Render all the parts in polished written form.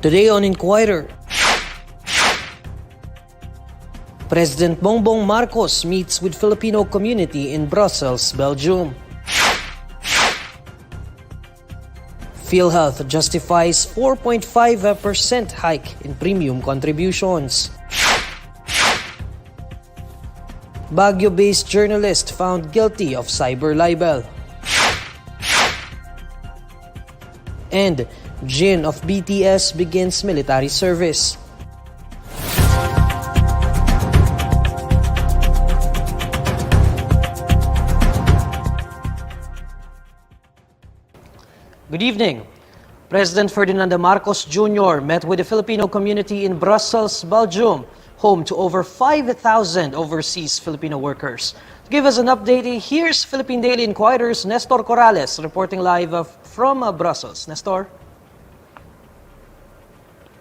Today on Inquirer, President Bongbong Marcos meets with Filipino community in Brussels, Belgium. PhilHealth justifies 4.5% hike in premium contributions. Baguio-based journalist found guilty of cyberlibel. And Jin of BTS begins military service. Good evening. President Ferdinand Marcos Jr. met with the Filipino community in Brussels, Belgium, home to over 5,000 overseas Filipino workers. To give us an update, here's Philippine Daily Inquirer's Nestor Corrales reporting live from Brussels. Nestor?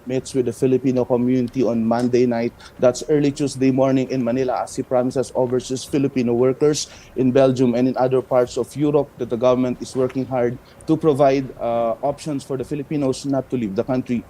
Meets with the Filipino community on Monday night. That's early Tuesday morning in Manila as he promises overseas Filipino workers in Belgium and in other parts of Europe that the government is working hard to provide options for the Filipinos not to leave the country.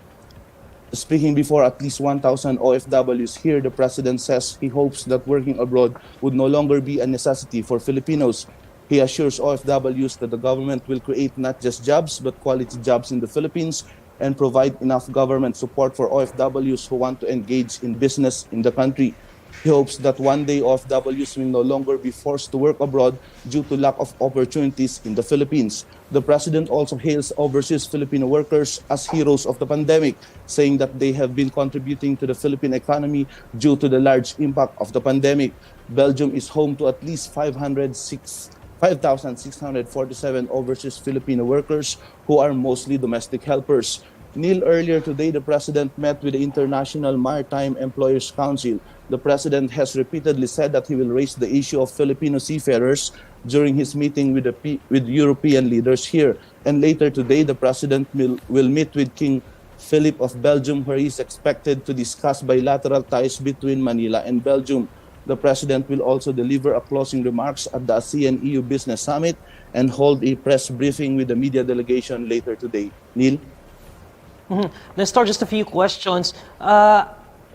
Speaking before at least 1,000 OFWs here, the president says he hopes that working abroad would no longer be a necessity for Filipinos. He assures OFWs that the government will create not just jobs but quality jobs in the Philippines and provide enough government support for OFWs who want to engage in business in the country. He hopes that one day OFWs will no longer be forced to work abroad due to lack of opportunities in the Philippines. The president also hails overseas Filipino workers as heroes of the pandemic, saying that they have been contributing to the Philippine economy due to the large impact of the pandemic. Belgium is home to at least 5,647 overseas Filipino workers who are mostly domestic helpers. Neil, earlier today, the president met with the International Maritime Employers Council. The president has repeatedly said that he will raise the issue of Filipino seafarers during his meeting with European leaders here. And later today, the president will meet with King Philip of Belgium, where he is expected to discuss bilateral ties between Manila and Belgium. The president will also deliver a closing remarks at the ASEAN-EU Business Summit and hold a press briefing with the media delegation later today. Neil? Nestor, just a few questions.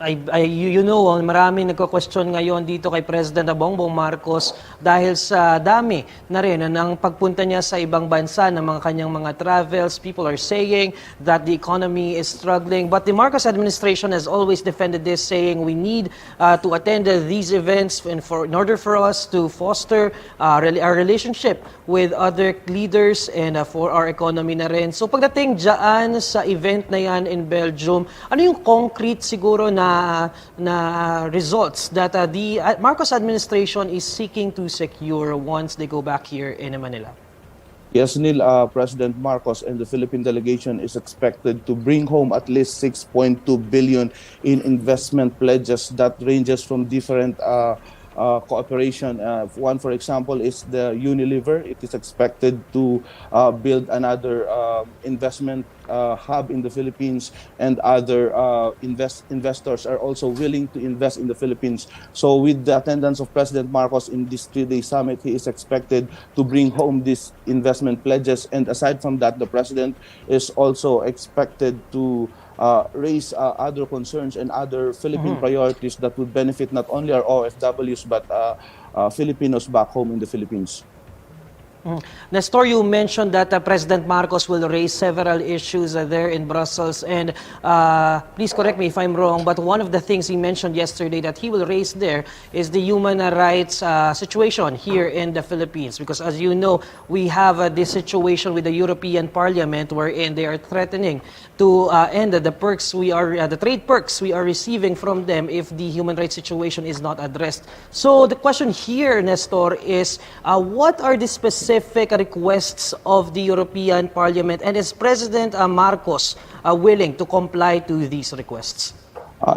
Maraming nagko-question ngayon dito kay President Bongbong Marcos dahil sa dami na rin ng pagpunta niya sa ibang bansa ng mga kanyang mga travels. People are saying that the economy is struggling. But the Marcos administration has always defended this, saying we need to attend these events in order for us to foster our relationship with other leaders and for our economy na rin. So pagdating dyan sa event na yan in Belgium, ano yung concrete siguro na results that the Marcos administration is seeking to secure once they go back here in Manila? Yes, Neil, President Marcos and the Philippine delegation is expected to bring home at least 6.2 billion in investment pledges that ranges from different cooperation. One, for example, is the Unilever. It is expected to build another investment hub in the Philippines, and other investors are also willing to invest in the Philippines. So with the attendance of President Marcos in this 3-day summit, he is expected to bring home these investment pledges. And aside from that, the president is also expected to raise other concerns and other Philippine priorities that would benefit not only our OFWs but Filipinos back home in the Philippines. Nestor, you mentioned that President Marcos will raise several issues there in Brussels, and please correct me if I'm wrong, but one of the things he mentioned yesterday that he will raise there is the human rights situation here in the Philippines, because as you know, we have this situation with the European Parliament wherein they are threatening to end the perks the trade perks we are receiving from them if the human rights situation is not addressed. So the question here, Nestor, is what are the specific requests of the European Parliament, and is President Marcos willing to comply to these requests?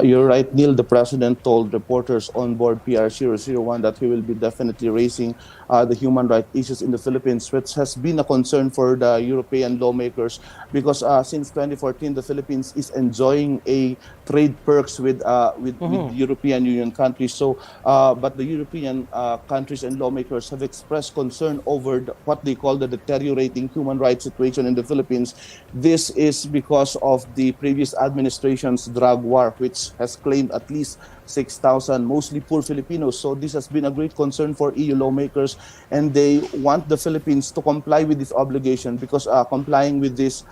You're right, Neil. The president told reporters on board PR001 that he will be definitely raising the human rights issues in the Philippines, which has been a concern for the European lawmakers because since 2014, the Philippines is enjoying a trade perks with the European Union countries. So, but the European countries and lawmakers have expressed concern over what they call the deteriorating human rights situation in the Philippines. This is because of the previous administration's drug war, which has claimed at least 6,000 mostly poor Filipinos. So this has been a great concern for EU lawmakers, and they want the Philippines to comply with this obligation because complying with these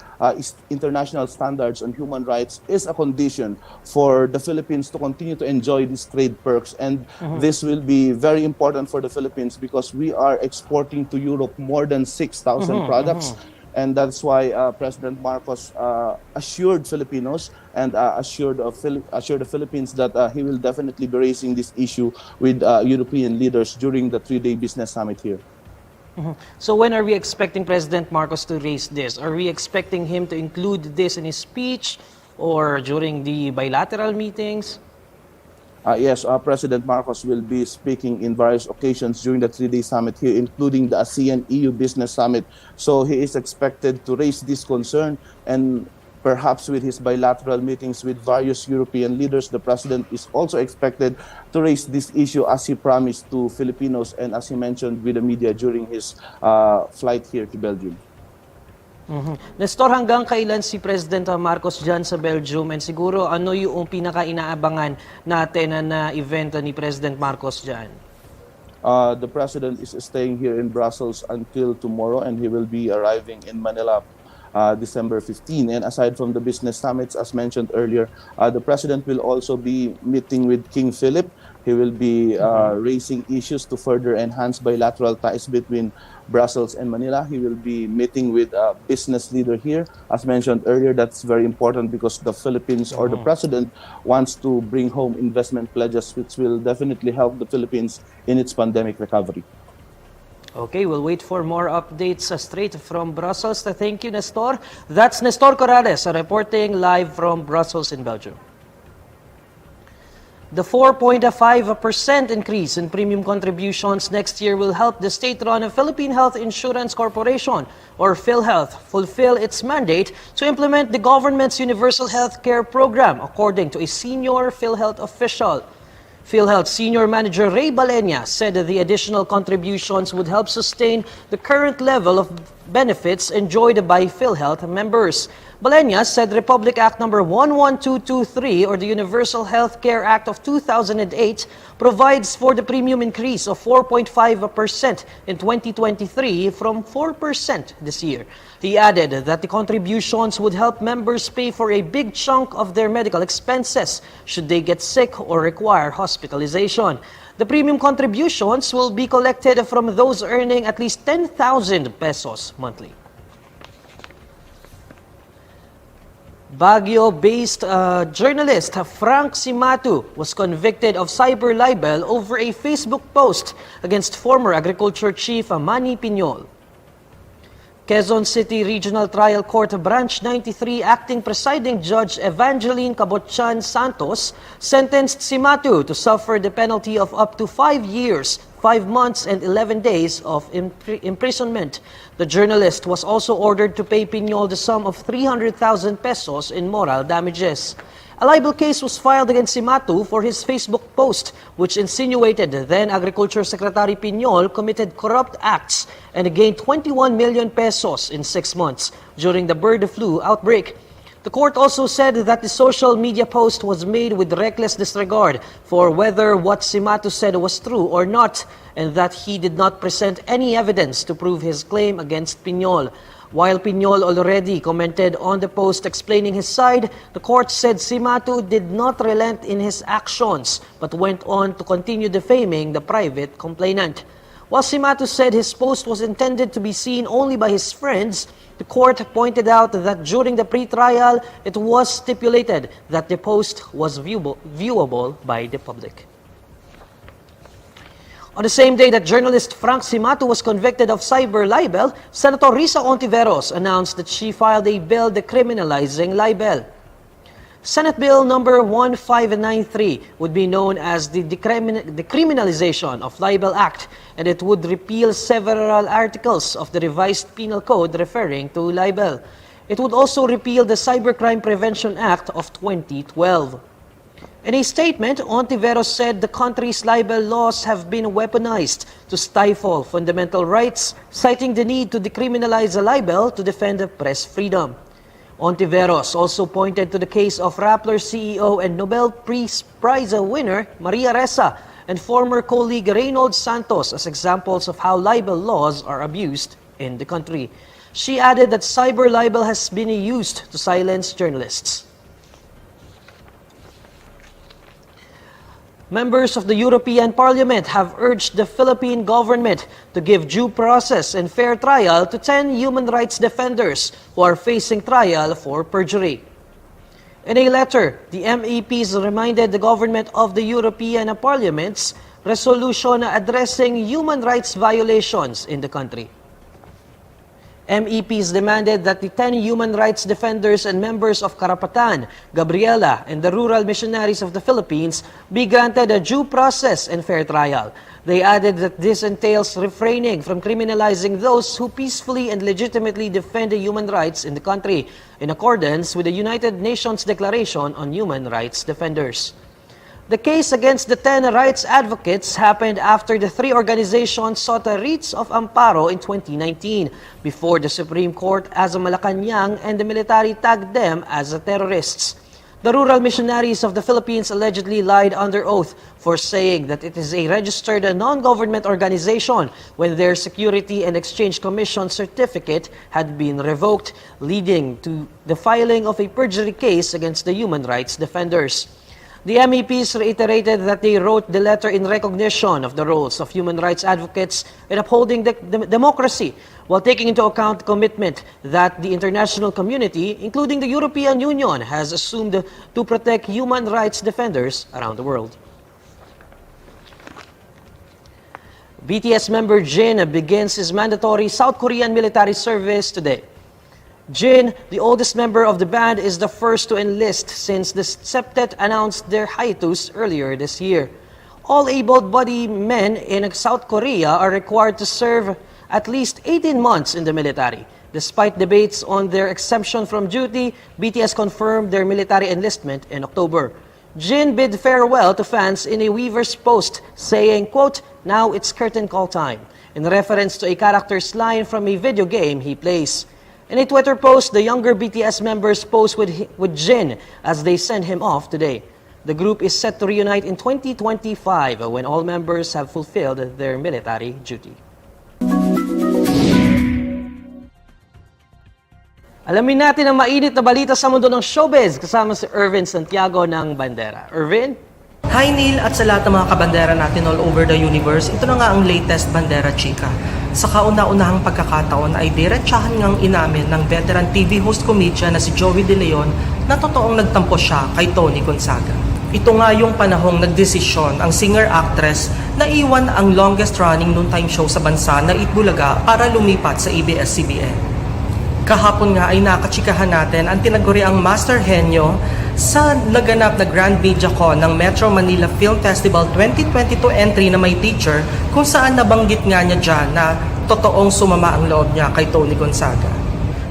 international standards on human rights is a condition for the Philippines to continue to enjoy these trade perks. And this will be very important for the Philippines because we are exporting to Europe more than 6,000 products. And that's why President Marcos assured Filipinos and assured the Philippines that he will definitely be raising this issue with European leaders during the 3-day business summit here. So when are we expecting President Marcos to raise this? Are we expecting him to include this in his speech or during the bilateral meetings? Yes, President Marcos will be speaking in various occasions during the 3-day summit here, including the ASEAN-EU Business Summit. So he is expected to raise this concern, and perhaps with his bilateral meetings with various European leaders, the president is also expected to raise this issue as he promised to Filipinos and as he mentioned with the media during his flight here to Belgium. Nestor, hanggang kailan si President Marcos dyan sa Belgium, and siguro ano yung pinaka-inaabangan natin na event ni President Marcos dyan? The president is staying here in Brussels until tomorrow, and he will be arriving in Manila December 15. And aside from the business summits, as mentioned earlier, the president will also be meeting with King Philip. He will be raising issues to further enhance bilateral ties between Brussels and Manila. He will be meeting with a business leader here. As mentioned earlier, that's very important because the Philippines or the president wants to bring home investment pledges, which will definitely help the Philippines in its pandemic recovery. Okay, we'll wait for more updates straight from Brussels. Thank you, Nestor. That's Nestor Corrales reporting live from Brussels in Belgium. The 4.5% increase in premium contributions next year will help the state-run Philippine Health Insurance Corporation, or PhilHealth, fulfill its mandate to implement the government's universal health care program, according to a senior PhilHealth official. PhilHealth Senior Manager Ray Balenya said that the additional contributions would help sustain the current level of benefits enjoyed by PhilHealth members. Balenya said Republic Act No. 11223, or the Universal Health Care Act of 2008, provides for the premium increase of 4.5% in 2023 from 4% this year. He added that the contributions would help members pay for a big chunk of their medical expenses should they get sick or require hospitalization. The premium contributions will be collected from those earning at least 10,000 pesos monthly. Baguio-based journalist Frank Cimatu was convicted of cyberlibel over a Facebook post against former Agriculture Chief Manny Piñol. Quezon City Regional Trial Court Branch 93 Acting Presiding Judge Evangeline Cabotchan Santos sentenced Cimatu to suffer the penalty of up to 5 years, 5 months and 11 days of imprisonment. The journalist was also ordered to pay Piñol the sum of 300,000 pesos in moral damages. A libel case was filed against Cimatu for his Facebook post, which insinuated then Agriculture Secretary Piñol committed corrupt acts and gained 21 million pesos in 6 months during the bird flu outbreak. The court also said that the social media post was made with reckless disregard for whether what Cimatu said was true or not, and that he did not present any evidence to prove his claim against Piñol. While Piñol already commented on the post explaining his side, the court said Cimatu did not relent in his actions but went on to continue defaming the private complainant. While Cimatu said his post was intended to be seen only by his friends, the court pointed out that during the pre-trial, it was stipulated that the post was viewable by the public. On the same day that journalist Frank Cimatu was convicted of cyber libel, Senator Risa Hontiveros announced that she filed a bill decriminalizing libel. Senate Bill number 1593 would be known as the Decriminalization of Libel Act, and it would repeal several articles of the revised penal code referring to libel. It would also repeal the Cybercrime Prevention Act of 2012. In a statement, Hontiveros said the country's libel laws have been weaponized to stifle fundamental rights, citing the need to decriminalize a libel to defend press freedom. Hontiveros also pointed to the case of Rappler CEO and Nobel Peace Prize winner Maria Ressa and former colleague Reynold Santos as examples of how libel laws are abused in the country. She added that cyberlibel has been used to silence journalists. Members of the European Parliament have urged the Philippine government to give due process and fair trial to 10 human rights defenders who are facing trial for perjury. In a letter, the MEPs reminded the government of the European Parliament's resolution addressing human rights violations in the country. MEPs demanded that the 10 human rights defenders and members of Karapatan, Gabriela, and the Rural Missionaries of the Philippines be granted a due process and fair trial. They added that this entails refraining from criminalizing those who peacefully and legitimately defend the human rights in the country, in accordance with the United Nations Declaration on Human Rights Defenders. The case against the 10 rights advocates happened after the three organizations sought a writs of amparo in 2019 before the Supreme Court as a Malacanang, and the military tagged them as terrorists. The Rural Missionaries of the Philippines allegedly lied under oath for saying that it is a registered non-government organization when their Security and Exchange Commission certificate had been revoked, leading to the filing of a perjury case against the human rights defenders. The MEPs reiterated that they wrote the letter in recognition of the roles of human rights advocates in upholding democracy, while taking into account the commitment that the international community, including the European Union, has assumed to protect human rights defenders around the world. BTS member Jin begins his mandatory South Korean military service today. Jin, the oldest member of the band, is the first to enlist since the septet announced their hiatus earlier this year. All able-bodied men in South Korea are required to serve at least 18 months in the military. Despite debates on their exemption from duty, BTS confirmed their military enlistment in October. Jin bid farewell to fans in a Weaver's post, saying, quote, "Now it's curtain call time," in reference to a character's line from a video game he plays. In a Twitter post, the younger BTS members pose with Jin as they send him off today. The group is set to reunite in 2025 when all members have fulfilled their military duty. Alamin natin ang mainit na balita sa mundo ng showbiz kasama si Irvin Santiago ng Bandera. Irvin? Hi Neil at sa lahat ng mga kabandera natin all over the universe, ito na nga ang latest Bandera Chika. Sa kauna-unahang pagkakataon ay diretsahan ngang inamin ng veteran TV host comedian na si Joey De Leon na totoong nagtampo siya kay Tony Gonzaga. Ito nga yung panahong nagdesisyon ang singer-actress na iwan ang longest-running noontime show sa bansa na Itbulaga para lumipat sa ABS-CBN. Kahapon nga ay nakachikahan natin ang tinaguriang Master Henyo sa naganap na Grand Media Con ng Metro Manila Film Festival 2022 entry na may teacher, kung saan nabanggit nga niya dyan na totoong sumama ang loob niya kay Tony Gonzaga.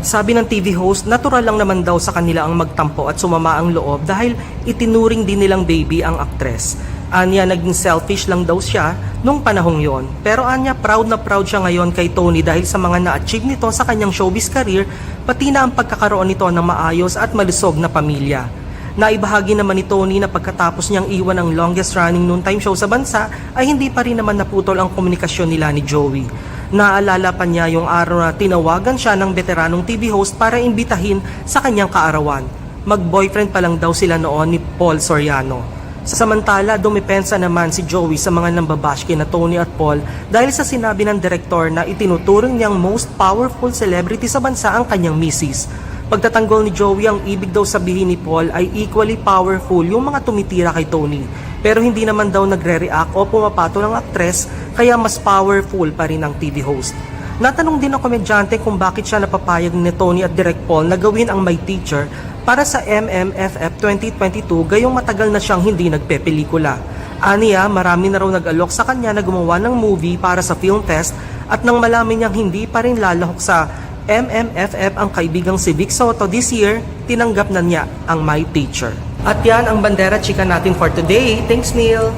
Sabi ng TV host, natural lang naman daw sa kanila ang magtampo at sumama ang loob dahil itinuring din nilang baby ang aktres. Anya, naging selfish lang daw siya nung panahong yon. Pero anya, proud na proud siya ngayon kay Tony dahil sa mga na-achieve nito sa kanyang showbiz career, pati na ang pagkakaroon nito ng maayos at malusog na pamilya. Naibahagi naman ni Tony na pagkatapos niyang iwan ang longest running noontime show sa bansa ay hindi pa rin naman naputol ang komunikasyon nila ni Joey. Naalala pa niya yung araw na tinawagan siya ng veteranong TV host para imbitahin sa kanyang kaarawan. Mag-boyfriend pa lang daw sila noon ni Paul Soriano. Samantala, dumipensa naman si Joey sa mga nambabashki na Tony at Paul dahil sa sinabi ng direktor na itinuturing niyang most powerful celebrity sa bansa ang kanyang misis. Pagtatanggol ni Joey, ang ibig daw sabihin ni Paul ay equally powerful yung mga tumitira kay Tony. Pero hindi naman daw nagre-react o pumapatol ang aktres, kaya mas powerful pa rin ang TV host. Natanong din ng komedyante kung bakit siya napapayag ni Tony at Direk Paul na gawin ang My Teacher para sa MMFF 2022 gayong matagal na siyang hindi nagpepelikula. Aniya, marami na raw nag-alok sa kanya na gumawa ng movie para sa film test at nang malaman niyang hindi pa rin lalahok sa MMFF ang kaibigang si Vic Soto this year, tinanggap na niya ang My Teacher. At yan ang Bandera Chika natin for today. Thanks, Neil!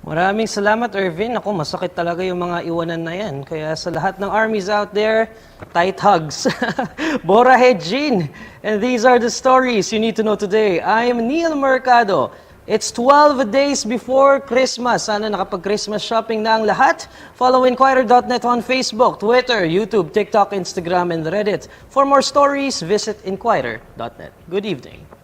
Maraming salamat, Irvin. Ako, masakit talaga yung mga iwanan na yan. Kaya sa lahat ng armies out there, tight hugs. Bora head, Jin. And these are the stories you need to know today. I am Neil Mercado. It's 12 days before Christmas. Sana nakapag-Christmas shopping na ang lahat. Follow INQUIRER.net on Facebook, Twitter, YouTube, TikTok, Instagram, and Reddit. For more stories, visit INQUIRER.net. Good evening.